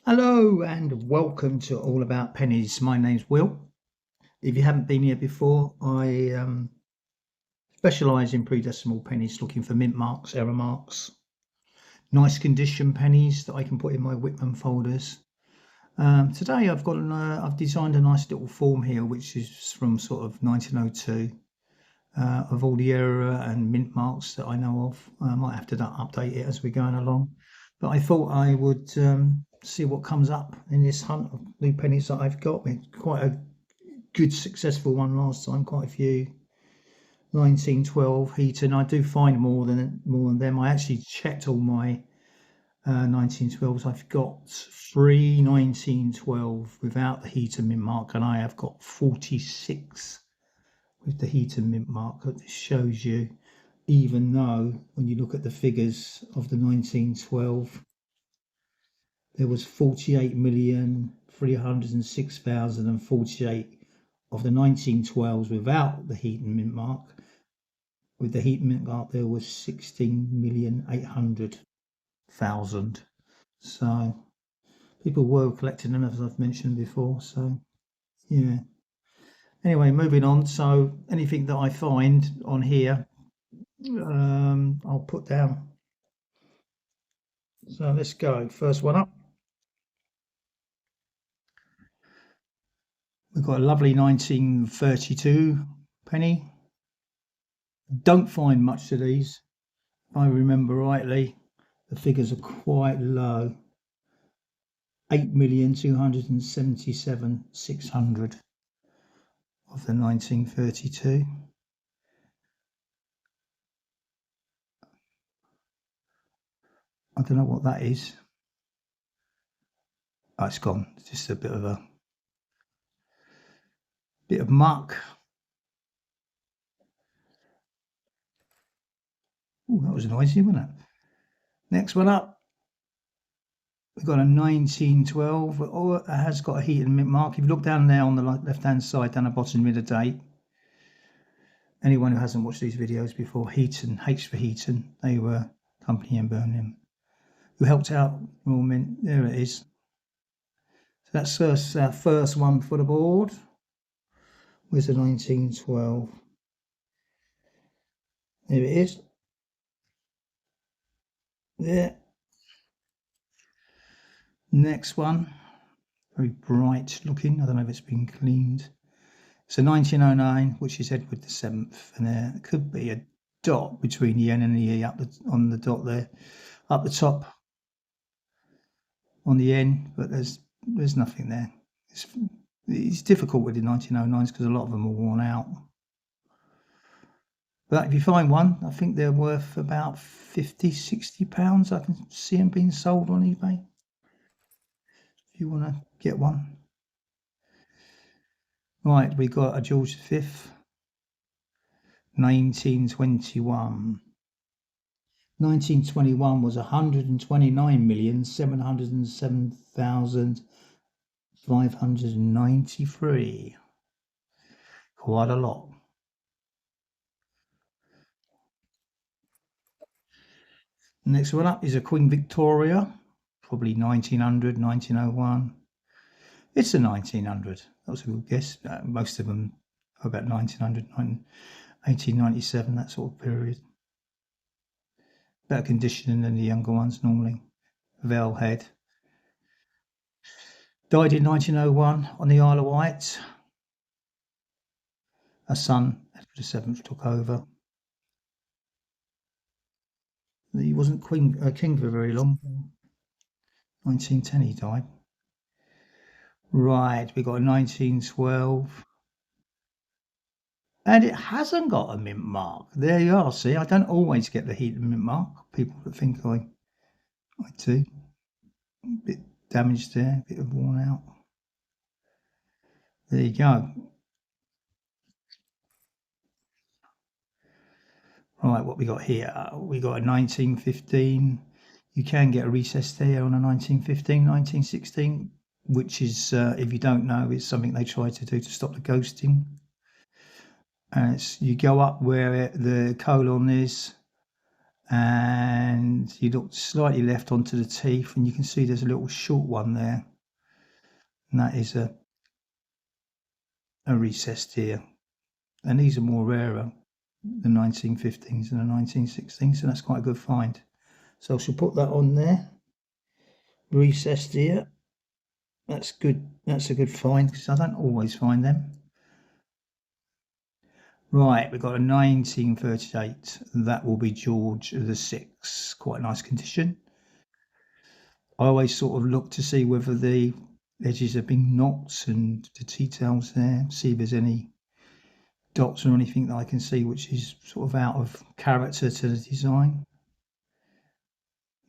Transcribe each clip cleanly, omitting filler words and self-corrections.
Hello and welcome to All About Pennies. My name's Will. If you haven't been here before, I specialise in predecimal pennies, looking for mint marks, error marks, nice condition pennies that I can put in my Whitman folders. Today I've designed a nice little form here, which is from sort of 1902, of all the error and mint marks that I know of. I might have to update it as we're going along, but I thought I would see what comes up in this hunt of new pennies that I've got. It's quite a good successful one last time, quite a few 1912 Heaton. I do find more than them. I actually checked all my 1912s. I've got 3 1912 without the Heaton mint mark, and I have got 46 with the Heaton mint mark. This shows you, even though when you look at the figures of the 1912, there was 48,306,048 of the 1912s without the Heaton mint mark. With the Heaton mint mark, there was 16,800,000. So people were collecting them, as I've mentioned before. So yeah. Anyway, moving on. So anything that I find on here, I'll put down. So let's go. First one up. We've got a lovely 1932 penny. Don't find much of these. If I remember rightly, the figures are quite low. 8,277,600 of the 1932. I don't know what that is. Oh, it's gone. It's just a bit of muck. Oh, that was noisy, wasn't it? Next one up, we've got a 1912. Oh, it has got a Heaton mint mark. If you look down there on the left-hand side, down the bottom of the date, anyone who hasn't watched these videos before, Heaton, H for Heaton, they were company in Birmingham, who helped out Royal Mint. There it is. So that's our first one for the board. Where's the 1912? There it is. There. Next one, very bright looking. I don't know if it's been cleaned. It's a 1909, which is Edward VII, and there could be a dot between the N and the E on the dot there, up the top on the N, but there's nothing there. It's difficult with the 1909s because a lot of them are worn out. But if you find one, I think they're worth about £50-60. I can see them being sold on eBay if you want to get one. Right, we got a George V, 1921. 1921 was 129,707,593. Quite a lot. Next one up is a Queen Victoria, probably 1900, 1901. It's a 1900. That was a good guess. Most of them are about 1900, 1897, that sort of period. Better conditioning than the younger ones normally. Veil head. Died in 1901 on the Isle of Wight. A son, Edward VII, took over. He wasn't king for very long. 1910 he died. Right, we got a 1912. And it hasn't got a mint mark. There you are. See, I don't always get the Heaton mint mark. People that think I do. A bit damaged there, a bit of worn out. There you go. Right, what we got here? We got a 1915. You can get a recess there on a 1915, 1916, which is, if you don't know, is something they try to do to stop the ghosting. And you go up where the colon is, and you look slightly left onto the teeth, and you can see there's a little short one there, and that is a recessed ear. And these are more rarer, the 1915s and the 1916s, so that's quite a good find. So I shall put that on there. Recessed ear. That's good. That's a good find because I don't always find them. Right, we've got a 1938. That will be George VI. Quite a nice condition. I always sort of look to see whether the edges have been knocked and the details there, see if there's any dots or anything that I can see which is sort of out of character to the design.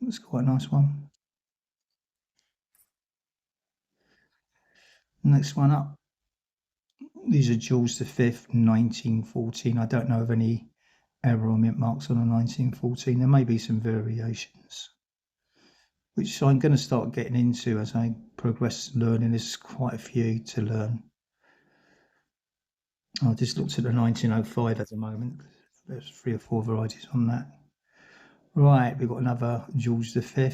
That's quite a nice one. Next one up. These are George V, 1914. I don't know of any error or mint marks on a 1914. There may be some variations, which I'm going to start getting into as I progress learning. There's quite a few to learn. I just looked at the 1905 at the moment. There's 3 or 4 varieties on that. Right, we've got another George V.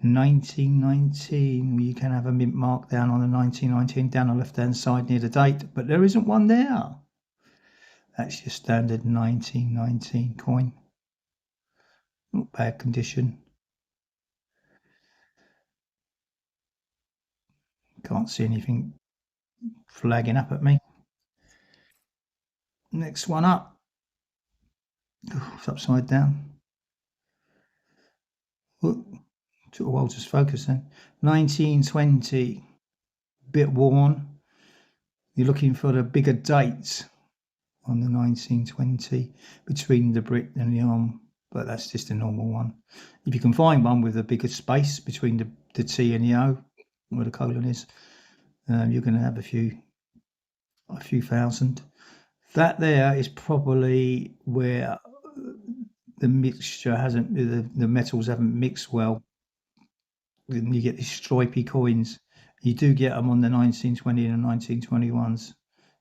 1919. You can have a mint mark down on the 1919 down the left hand side near the date, but there isn't one there. That's your standard 1919 coin. Not bad condition. Can't see anything flagging up at me. Next one up. Oh, it's upside down. Took a while to focus then. 1920. Bit worn. You're looking for the bigger dates on the 1920 between the Brit and the arm, but that's just a normal one. If you can find one with a bigger space between the T and the O, where the colon is, you're going to have a few thousand. That there is probably where the mixture hasn't, the metals haven't mixed well. You get these stripy coins. You do get them on the 1920 and the 1921s.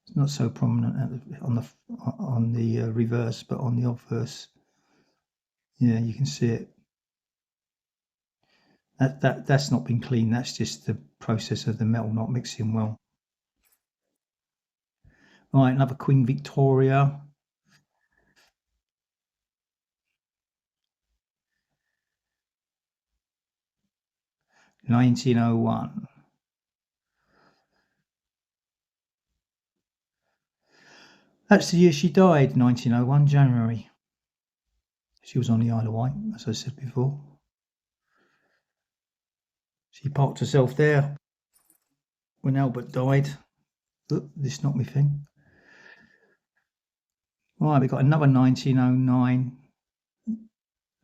It's not so prominent on the reverse, but on the obverse, yeah, you can see it. That's not been cleaned. That's just the process of the metal not mixing well. Right, another Queen Victoria. 1901. That's the year she died, 1901, January. She was on the Isle of Wight, as I said before. She parked herself there when Albert died. Look, this knocked me thing. Right, we've got another 1909.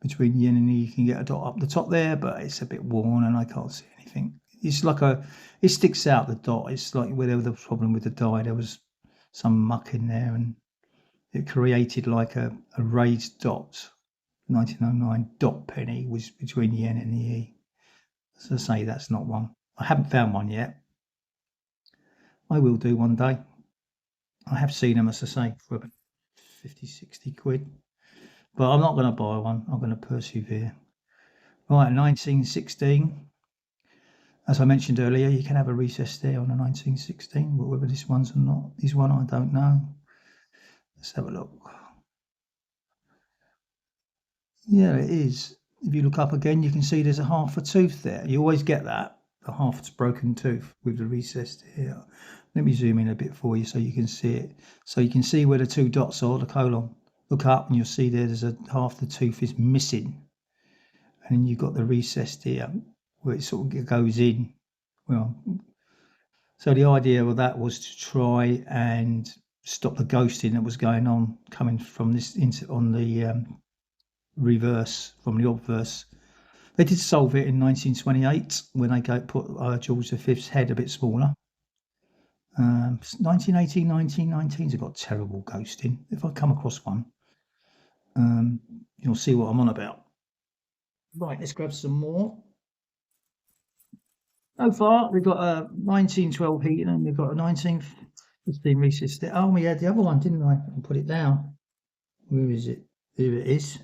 Between yin and yi, you can get a dot up the top there, but it's a bit worn and I can't see anything. It's like it sticks out, the dot. It's like where there was a problem with the die, there was some muck in there and it created like a raised dot. 1909 dot penny was between the N and the E. As I say, that's not one. I haven't found one yet. I will do one day. I have seen them, as I say, for about 50, 60 quid. But I'm not going to buy one. I'm going to persevere. Right, 1916. As I mentioned earlier, you can have a recess there on a 1916, but whether this one's or not, this one I don't know. Let's have a look. Yeah, it is. If you look up again, you can see there's a half a tooth there. You always get that, a half broken tooth with the recessed here. Let me zoom in a bit for you so you can see it. So you can see where the 2 dots are, the colon. Look up and you'll see there's a half the tooth is missing. And then you've got the recessed here where it sort of goes in. Well, so the idea of that was to try and stop the ghosting that was going on coming from this on the reverse from the obverse. They did solve it in 1928 when they put George V's head a bit smaller. 1918, 1919s have got terrible ghosting. If I come across one, you'll see what I'm on about. Right, let's grab some more. So far, we've got a 1912 heating and we've got a 1915 recess there. Oh, we had the other one, didn't I? And put it down. Where is it? There it is.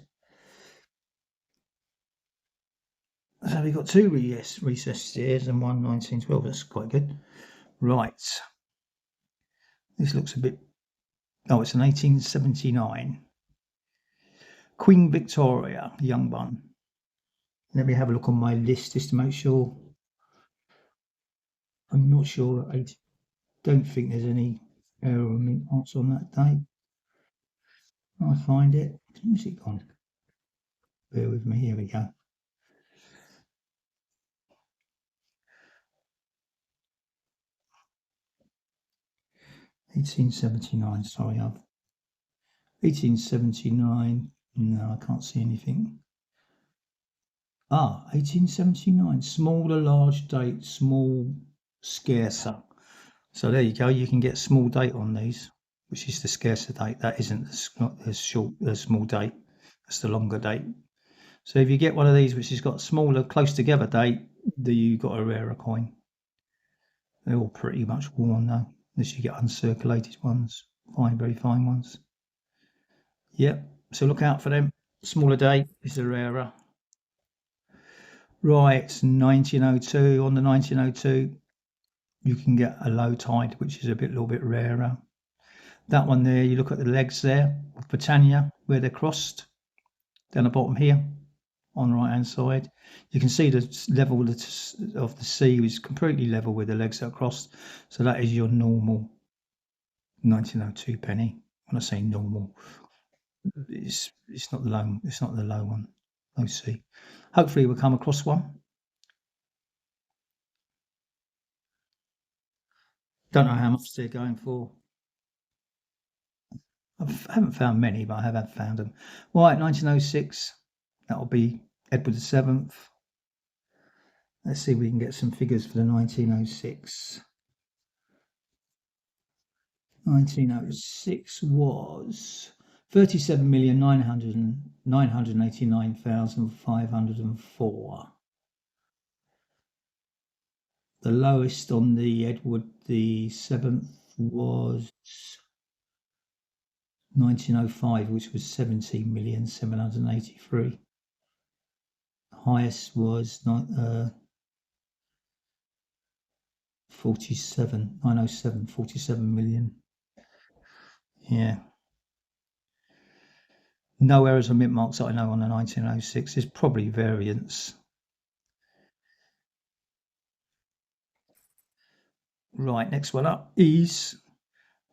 So we've got two recessed ears and one 1912. That's quite good. Right. This looks a bit... Oh, it's an 1879. Queen Victoria, young one. Let me have a look on my list just to make sure. I'm not sure. I don't think there's any error or mintmarks on that date. I find it. Where's it gone? Bear with me. Here we go. 1879. Sorry, 1879. No, I can't see anything. 1879. Smaller, large date, small, scarcer. So there you go. You can get small date on these, which is the scarcer date. That isn't the small date. That's the longer date. So if you get one of these which has got smaller, close together date, you've got a rarer coin. They're all pretty much worn though, unless you get uncirculated ones, very fine ones. Yep. So look out for them. Smaller date is the rarer. Right, 1902. On the 1902, you can get a low tide, which is a little bit rarer. That one there, you look at the legs there of Britannia, where they're crossed, down the bottom here, on the right hand side. You can see the level of the sea is completely level with the legs that are crossed. So that is your normal 1902 penny. When I say normal, it's not the low. It's not the low one. Low C. Hopefully we'll come across one. Don't know how much they're going for. I haven't found many, but I have found them. Right, 1906. That'll be Edward VII. Let's see if we can get some figures for the 1906. 1906 was 37,989,504. The lowest on the Edward the 7th was 1905, which was 17,783,000. Highest was 47 million. Yeah. No errors or mintmarks that I know on the 1906. There's probably variants. Right, next one up is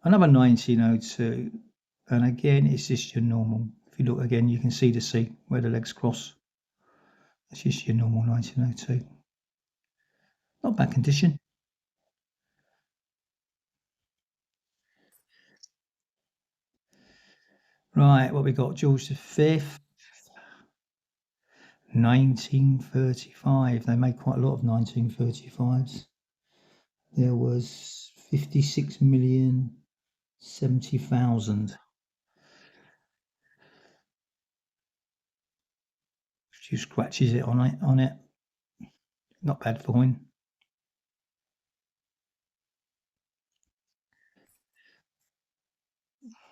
another 1902. And again, it's just your normal. If you look again, you can see the sea where the legs cross. It's just your normal 1902. Not bad condition. Right, what we got? George V. 1935. They made quite a lot of 1935s. There was 56,070,000. A few scratches on it. Not bad for him.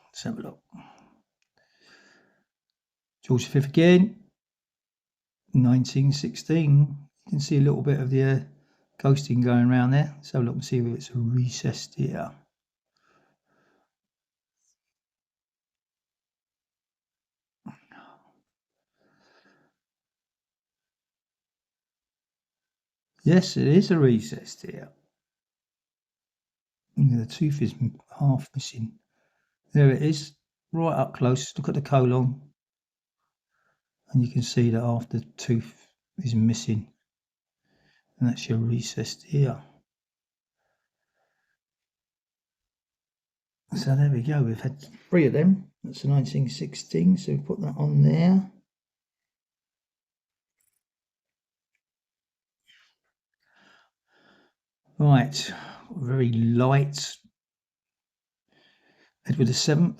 Let's have a look. George V again. 1916. You can see a little bit of the ghosting going around there. Let's have a look and see if it's recessed here. Yes, it is a recessed here. The tooth is half missing. There it is, right up close. Look at the colon. And you can see that half the tooth is missing. And that's your recessed ear. So there we go. We've had 3 of them. That's a 1916. So we put that on there. Right. Very light Edward VII.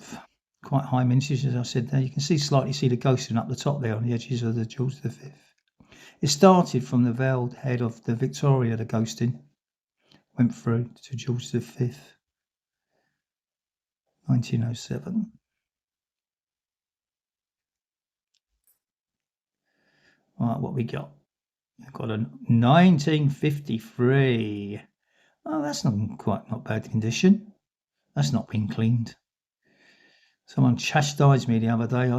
Quite high mintage, as I said there. You can slightly see the ghosting up the top there on the edges of the George V. It started from the veiled head of the Victoria, the ghosting. Went through to George V. 1907. Right, what we got? We've got a 1953. Oh, that's not bad condition. That's not been cleaned. Someone chastised me the other day.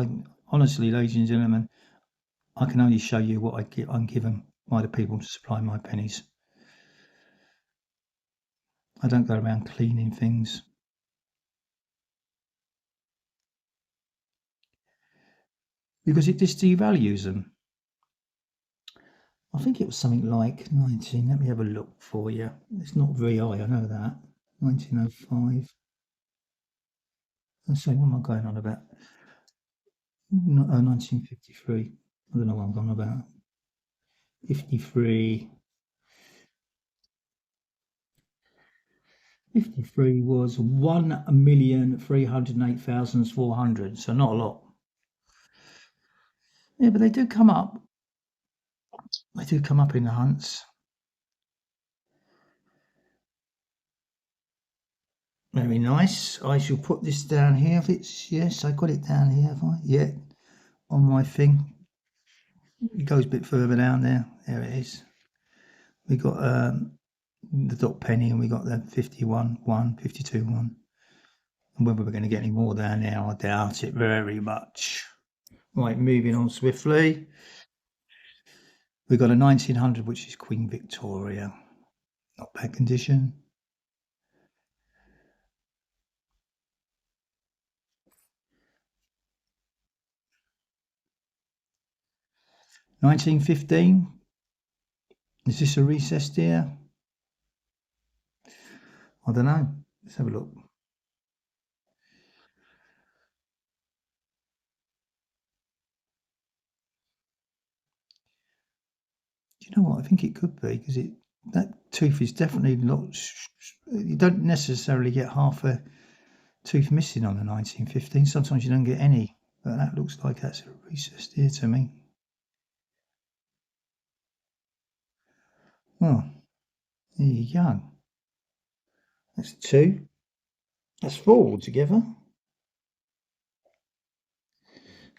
Honestly, ladies and gentlemen, I can only show you what I'm given by the people to supply my pennies. I don't go around cleaning things. Because it just devalues them. I think it was something like 19. Let me have a look for you. It's not very high, I know that. 1905. Let's say, what am I going on about? 1953. I don't know what I'm going on about. 53. 53 was 1,308,400. So not a lot. Yeah, but they do come up. They do come up in the hunts. Very nice. I shall put this down here. If it's, yes, I got it down here. Have I? Yeah, on my thing. It goes a bit further down there. There it is. We got the dot penny, and we got the 51 1, 52 1. And whether we're going to get any more down there, I doubt it very much. Right, moving on swiftly. We've got a 1900, which is Queen Victoria. Not bad condition. $1915. Is this a recessed ear? I don't know. Let's have a look. Do you know what? I think it could be, because that tooth is definitely not. You don't necessarily get half a tooth missing on the 1915. Sometimes you don't get any, but that looks like that's a recessed ear to me. Oh, there you go. That's 2. That's 4 altogether.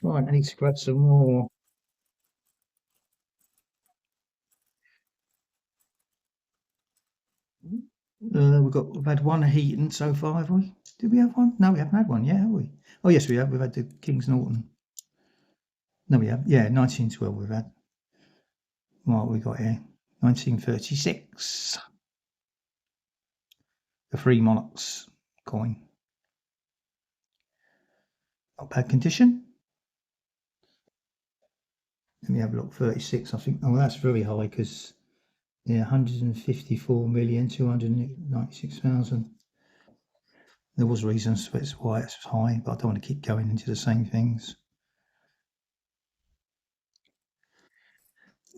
Right, I need to grab some more. We've had one Heaton so far, have we? Did we have one? No, we haven't had one yet, have we? Oh, yes, we have. We've had the King's Norton. No, we have. Yeah, 1912 we've had. What we got here? 1936. The Three Monarchs coin. Not bad condition. Let me have a look. 36, I think. Oh, that's very high, because, yeah, 154,296,000. There was reasons for why it's high, but I don't want to keep going into the same things.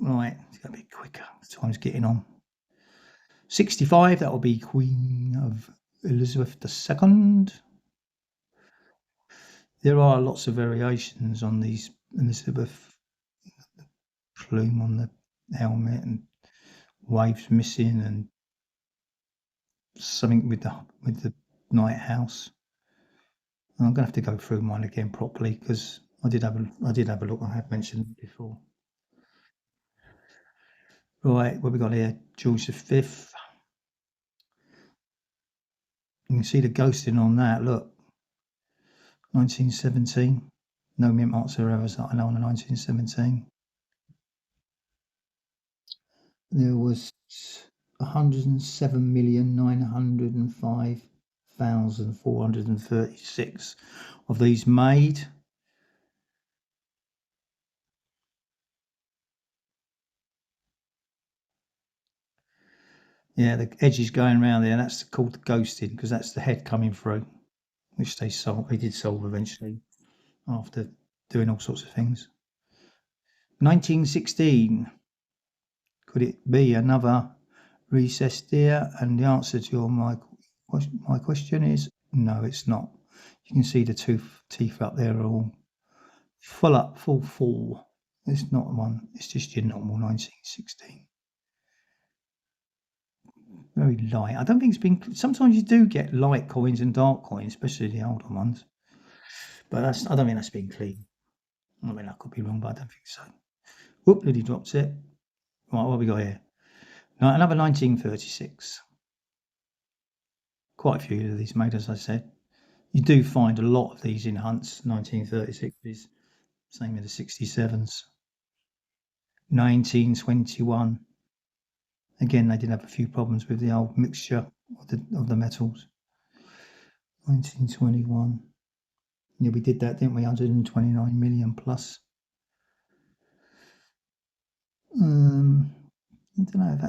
Right, it's going to be quicker. Time's getting on. 65, that will be Queen of Elizabeth II. There are lots of variations on these Elizabeth plume on the helmet, and waves missing, and something with the night house. I'm gonna have to go through mine again properly, because I did have a look. I have mentioned it before. Right, what we got here? George V. You can see the ghosting on that. Look, 1917. No mint marks or errors that I know on the 1917. There was 107,905,436 of these made. Yeah, the edges going around there, that's called ghosting, because that's the head coming through, which they did solve eventually after doing all sorts of things. 1916. Could it be another recessed ear? And the answer to my question is no, it's not. You can see the teeth up there are all full. It's not one. It's just your normal 1916. Very light. I don't think it's been. Sometimes you do get light coins and dark coins, especially the older ones. But I don't think that's been clean. I mean, I could be wrong, but I don't think so. Whoop, he dropped it. Right, what have we got here? Now, another 1936. Quite a few of these made, as I said. You do find a lot of these in hunts. 1936s, same with the 67s. 1921. Again, they did have a few problems with the old mixture of the metals. 1921. Yeah, we did that, didn't we? 129 million plus. I don't know if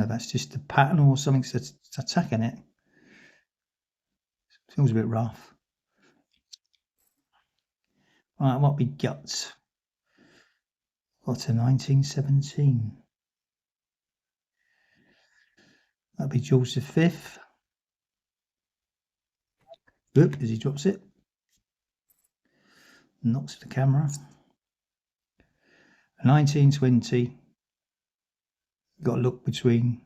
that's just the pattern or something that's attacking it. Feels a bit rough. Right, what we got? Got a 1917. That'd be George V. Oop, as he drops it. Knocks the camera. 1920. Got to look between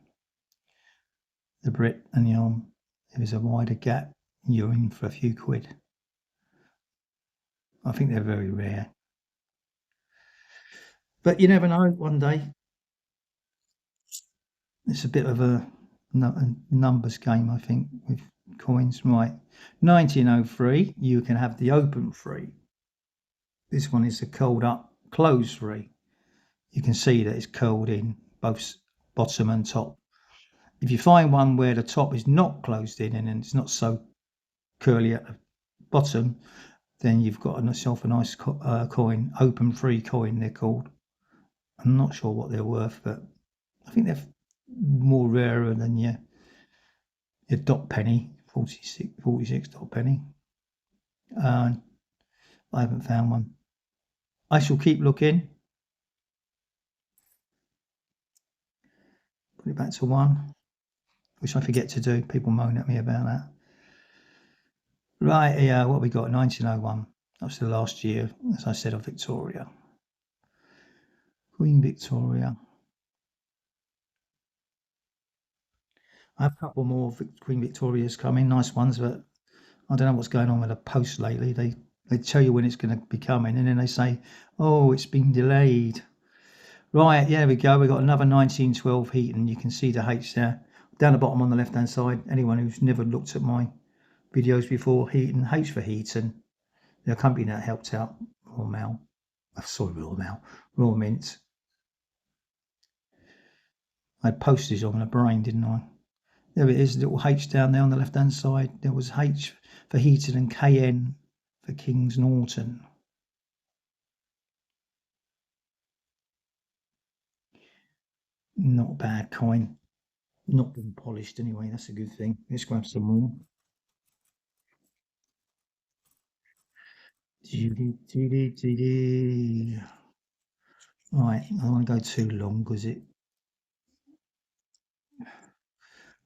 the Brit and the arm. If there's a wider gap, you're in for a few quid. I think they're very rare. But you never know, one day. It's a bit of a numbers game, I think, with coins. Right. 1903, you can have the open free. This one is a curled up closed free. You can see that it's curled in both bottom and top. If you find one where the top is not closed in and it's not so curly at the bottom, then you've got yourself a nice coin, open free coin they're called. I'm not sure what they're worth, but I think they're more rarer than your dot penny, 46 dot penny. I haven't found one. I shall keep looking. Put it back to 1, which I forget to do. People moan at me about that. Right, yeah, what we got? 1901. That was the last year, as I said, of Victoria. Queen Victoria. I have a couple more Queen Victorias coming, nice ones, but I don't know what's going on with the post lately. They tell you when it's going to be coming, and then they say, "Oh, it's been delayed." Right, yeah, there we go. We've got another 1912 Heaton. You can see the H there. Down the bottom on the left-hand side, anyone who's never looked at my videos before, Heaton, H for Heaton. The company that helped out Royal Mail. Royal Mint. I had postage on the brain, didn't I? There it is, little H down there on the left-hand side. There was H for Heaton and KN for King's Norton. Not a bad coin. Not been polished anyway, that's a good thing. Let's grab some more. Right, I don't want to go too long because it.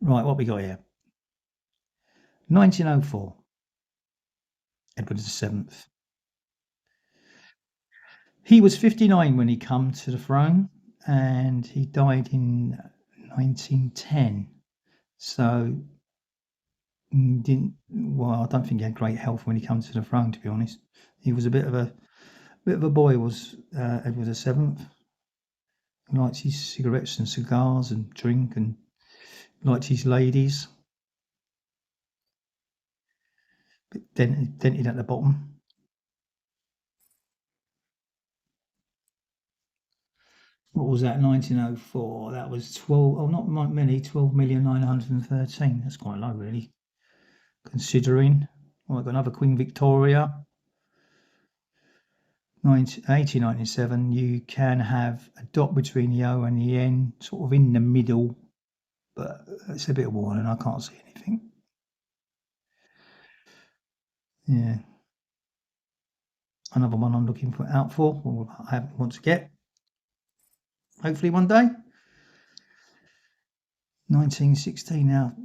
Right, what we got here? 1904. Edward VII. He was 59 when he come to the throne, and he died in 1910. So I don't think he had great health when he came to the throne, to be honest. He was a bit of a boy, was Edward VII. He liked his cigarettes and cigars and drink, and liked his ladies. Bit dented at the bottom. What was that? 1904. That was 12. Oh, not many. 12,913,000. That's quite low, really, considering. Well, I've got another Queen Victoria. 1897. You can have a dot between the O and the N, sort of in the middle, but it's a bit worn and I can't see anything. Yeah. Another one I'm looking out for, or I want to get. Hopefully one day. 1916. Now,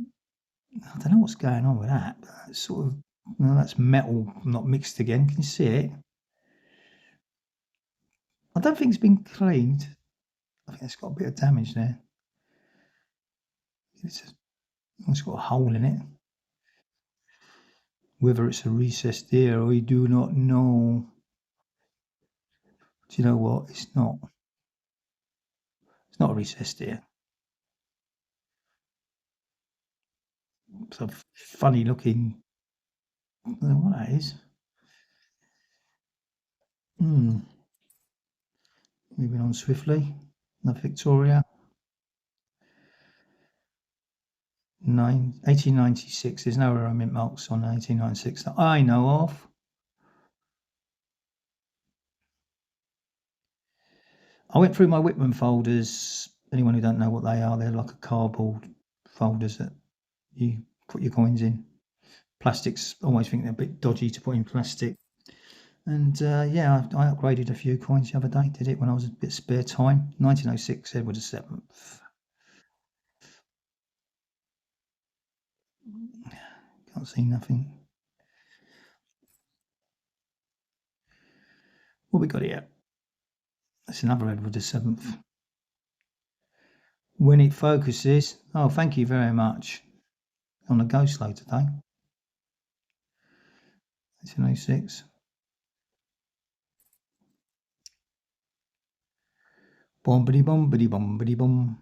I don't know what's going on with that. It's sort of, that's metal not mixed again. Can you see it? I don't think it's been cleaned. I think it's got a bit of damage there. It's got a hole in it. Whether it's a recessed ear, I do not know. Do you know what? It's not. It's not a recessed here. It's a funny looking. I don't know what that is. Moving on swiftly. The Victoria. 1896. There's no error mint marks on 1896 that I know of. I went through my Whitman folders. Anyone who don't know what they are, they're like a cardboard folders that you put your coins in. Plastics, I always think they're a bit dodgy to put in plastic. And yeah, I upgraded a few coins the other day. Did it when I was a bit spare time. 1906, Edward VII. Can't see nothing. What we got here? That's another Edward VII. When it focuses. Oh, thank you very much. On the go slow today. 1806. Bombity bombity bombity bomb.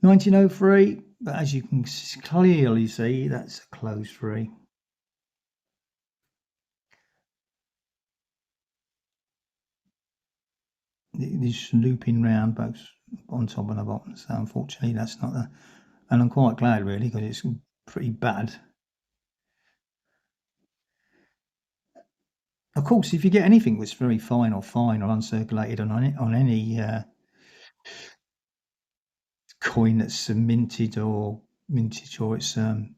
1903, but as you can clearly see, that's a close three. This looping round both on top and the bottom, so unfortunately that's not the. And I'm quite glad really because it's pretty bad. Of course, if you get anything that's very fine or uncirculated on any coin that's minted or mintage, or it's an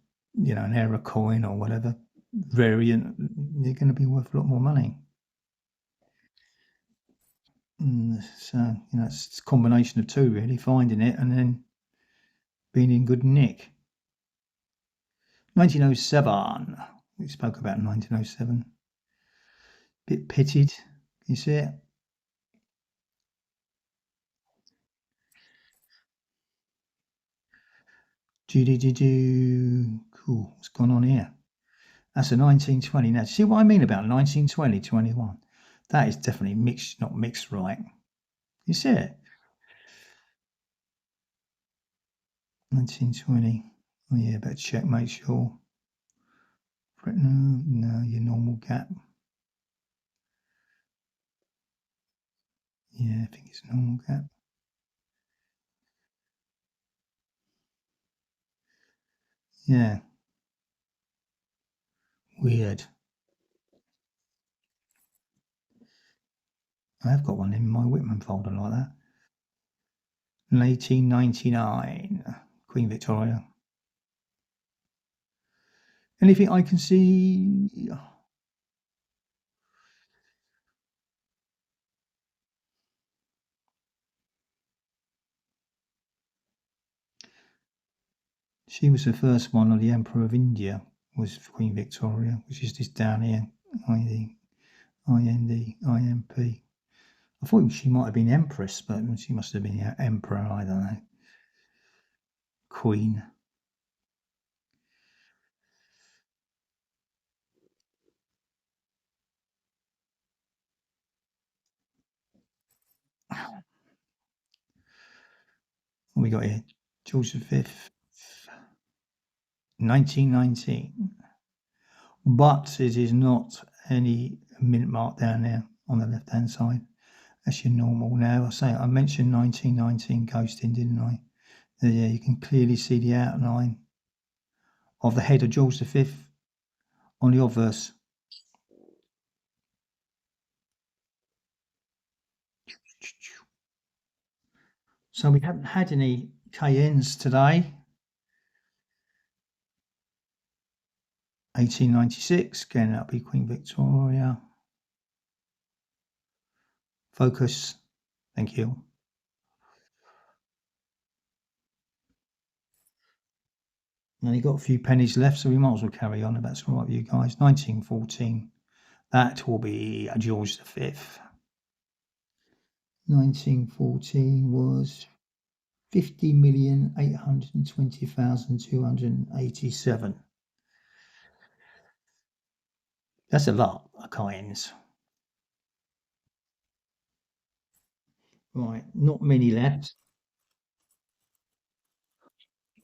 error coin or whatever variant, you're going to be worth a lot more money. So it's a combination of two really, finding it and then being in good nick. 1907. We spoke about 1907. Bit pitted. Can you see it? Cool. What's gone on here? That's a 1920. Now, see what I mean about 1920, 21? That is definitely mixed, not mixed right. You see it? 1920. Oh, yeah, better check, make sure. No, your normal gap. Yeah, I think it's a normal gap. Yeah. Weird. I have got one in my Whitman folder like that. 1899. Queen Victoria. Anything I can see? She was the first one of the Emperor of India, was Queen Victoria, which is this down here. IND, I thought she might have been Empress, but she must have been Emperor, I don't know. Queen. What we got here? George V. 1919. But it is not any mint mark down there on the left hand side. That's your normal. Now I mentioned 1919 ghosting, didn't I? Yeah, you can clearly see the outline of the head of George V on the obverse. So we haven't had any KNs today. 1896, again, that'll be Queen Victoria. Focus. Thank you. And you've got a few pennies left, so we might as well carry on if that's all right with you guys. 1914. That will be George V. 1914 was 50,820,287. That's a lot of coins. Right, not many left.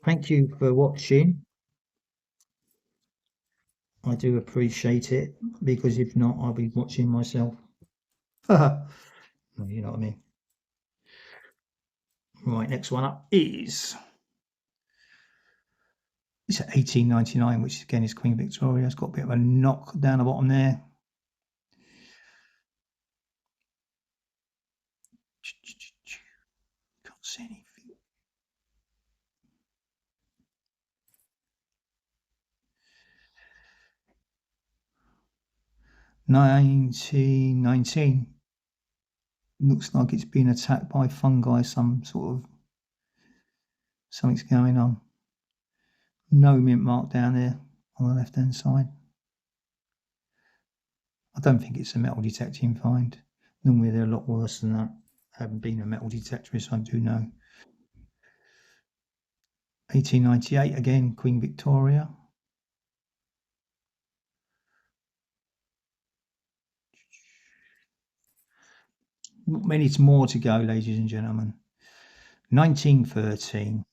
Thank you for watching. I do appreciate it, because if not, I'll be watching myself. You know what I mean. Right, next one up is it's 1899, which again is Queen Victoria. It's got a bit of a knock down the bottom there. Can't see anything. 1919. Looks like it's been attacked by fungi, some sort of something's going on. No mint mark down there on the left hand side. I don't think it's a metal detecting find. Normally they're a lot worse than that. I haven't been a metal detectorist, I do know. 1898 again, Queen Victoria. Not many more to go, ladies and gentlemen. 1913.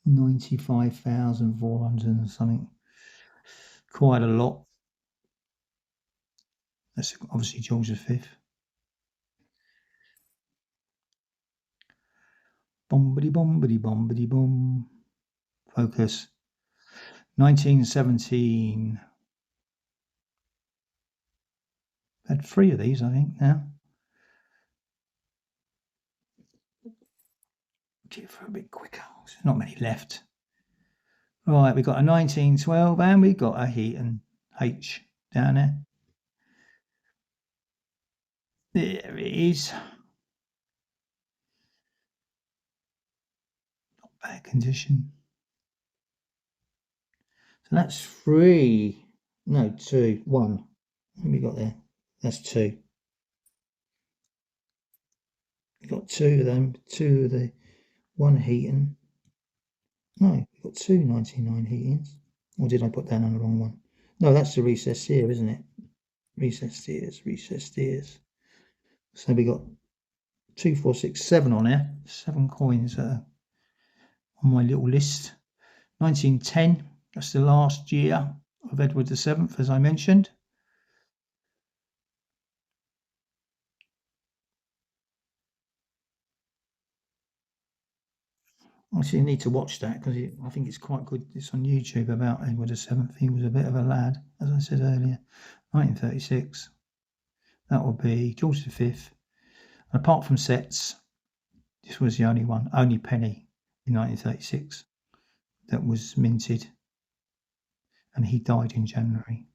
95,400 and something. Quite a lot. That's obviously George V. Bombity bombity bombity boom. Focus. 1917. Had 3 of these, I think, now. Get for a bit quicker. There's not many left. Right, we've got a 1912 and we've got a Heaton H down there. There it is. Not bad condition. So that's 3. No, 2. 1. What have we got there? That's 2. We've got 2 of them. 2 of the 1 Heaton. No, we've got 2 99 Heatons. Or did I put down on the wrong one? No, that's the recessed ear, isn't it? Recessed ears. So we got 2, 4, 6, 7 on there. 7 coins on my little list. 1910, that's the last year of Edward VII, as I mentioned. Actually, you need to watch that because I think it's quite good. It's on YouTube about Edward VII. He was a bit of a lad, as I said earlier. 1936. That will be George V. And apart from sets, this was the only penny in 1936 that was minted. And he died in January.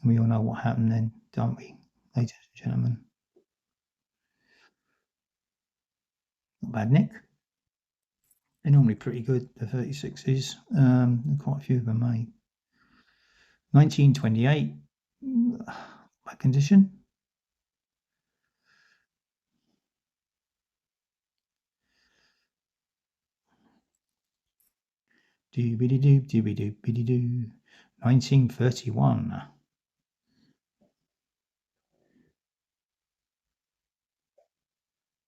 And we all know what happened then, don't we, ladies and gentlemen? Not bad, Nick. They're normally pretty good, the 36s. Quite a few of them made. 1928, bad condition. Doobity-doo, doobity-doo. 1931.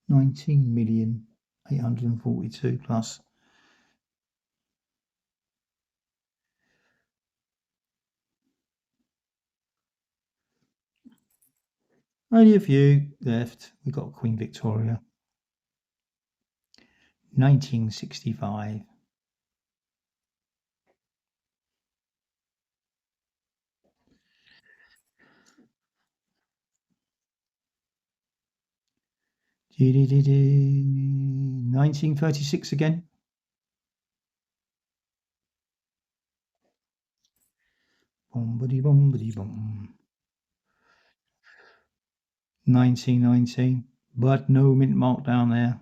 19,842 plus. Only a few left. We've got Queen Victoria. 1965. Doo-doo-doo-doo. 1936 again. Bombity bombity bomb. 1919, but no mint mark down there.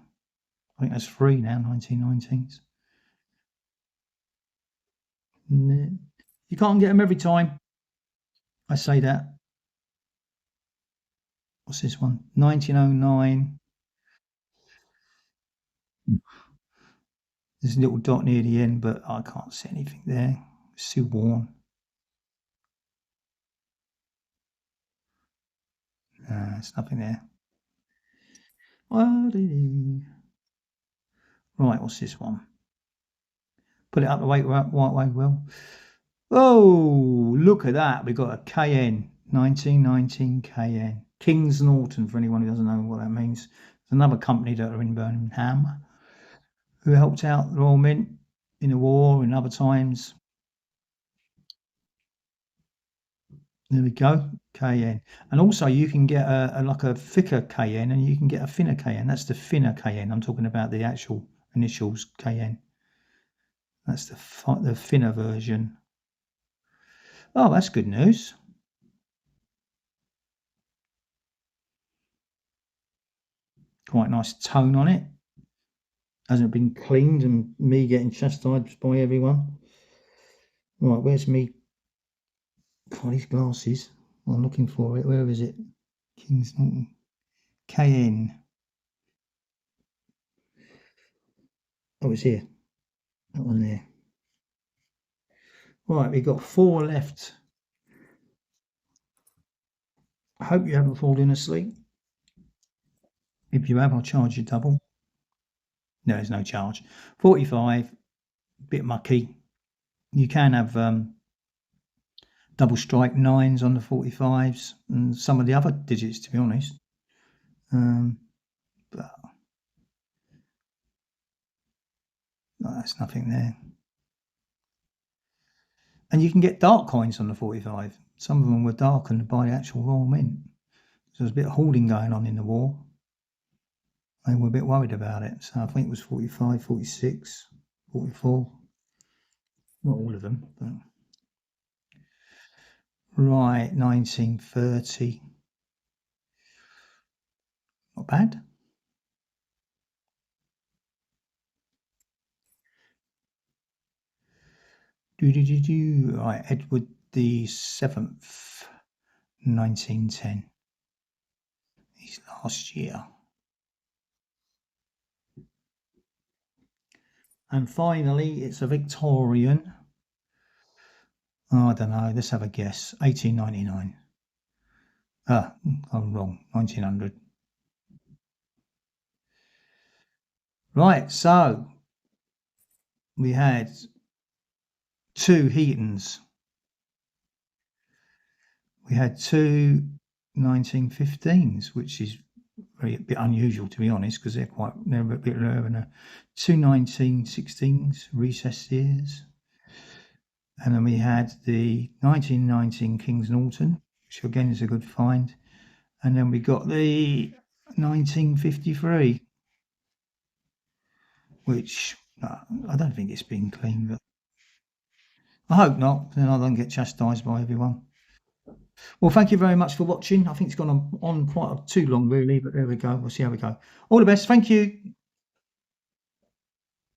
I think that's 3 now, 1919s. You can't get them every time. I say that. What's this one? 1909. There's a little dot near the end, but I can't see anything there. It's too worn. There's nothing there. Right, what's this one? Put it up the right way, Will. Oh, look at that. We've got a KN, 1919 KN. King's Norton, for anyone who doesn't know what that means. It's another company that are in Birmingham who helped out the Royal Mint in the war and other times. There we go, KN. And also you can get like a thicker KN and you can get a thinner KN. That's the thinner KN. I'm talking about the actual initials KN. That's the thinner version. Oh, that's good news. Quite nice tone on it. Hasn't been cleaned and me getting chastised by everyone. Right, where's me? God, these glasses. I'm looking for it. Where is it? King's Norton. KN. Oh, it's here. That one there. Right, we've got 4 left. I hope you haven't fallen asleep. If you have, I'll charge you double. No, there's no charge. 45, bit mucky. You can have double strike 9s on the 45s and some of the other digits, to be honest. But no, that's nothing there. And you can get dark coins on the 45. Some of them were darkened by the actual Royal Mint. So there's a bit of hoarding going on in the war. They were a bit worried about it. So I think it was 45, 46, 44. Not all of them, but right, 1930. Not bad. Right, Edward the 7th, 1910. He's last year. And finally, it's a Victorian. Oh, I don't know. Let's have a guess. 1899. I'm wrong. 1900. Right, so we had 2 Heatons. We had 2 1915s, which is a bit unusual, to be honest, because they're a bit rare. And 2 1916s, recessed ears. And then we had the 1919 King's Norton, which again is a good find. And then we got the 1953, which I don't think it's been cleaned, but I hope not. Then I don't get chastised by everyone. Well, thank you very much for watching. I think it's gone on quite too long, really, but there we go. We'll see how we go. All the best. Thank you.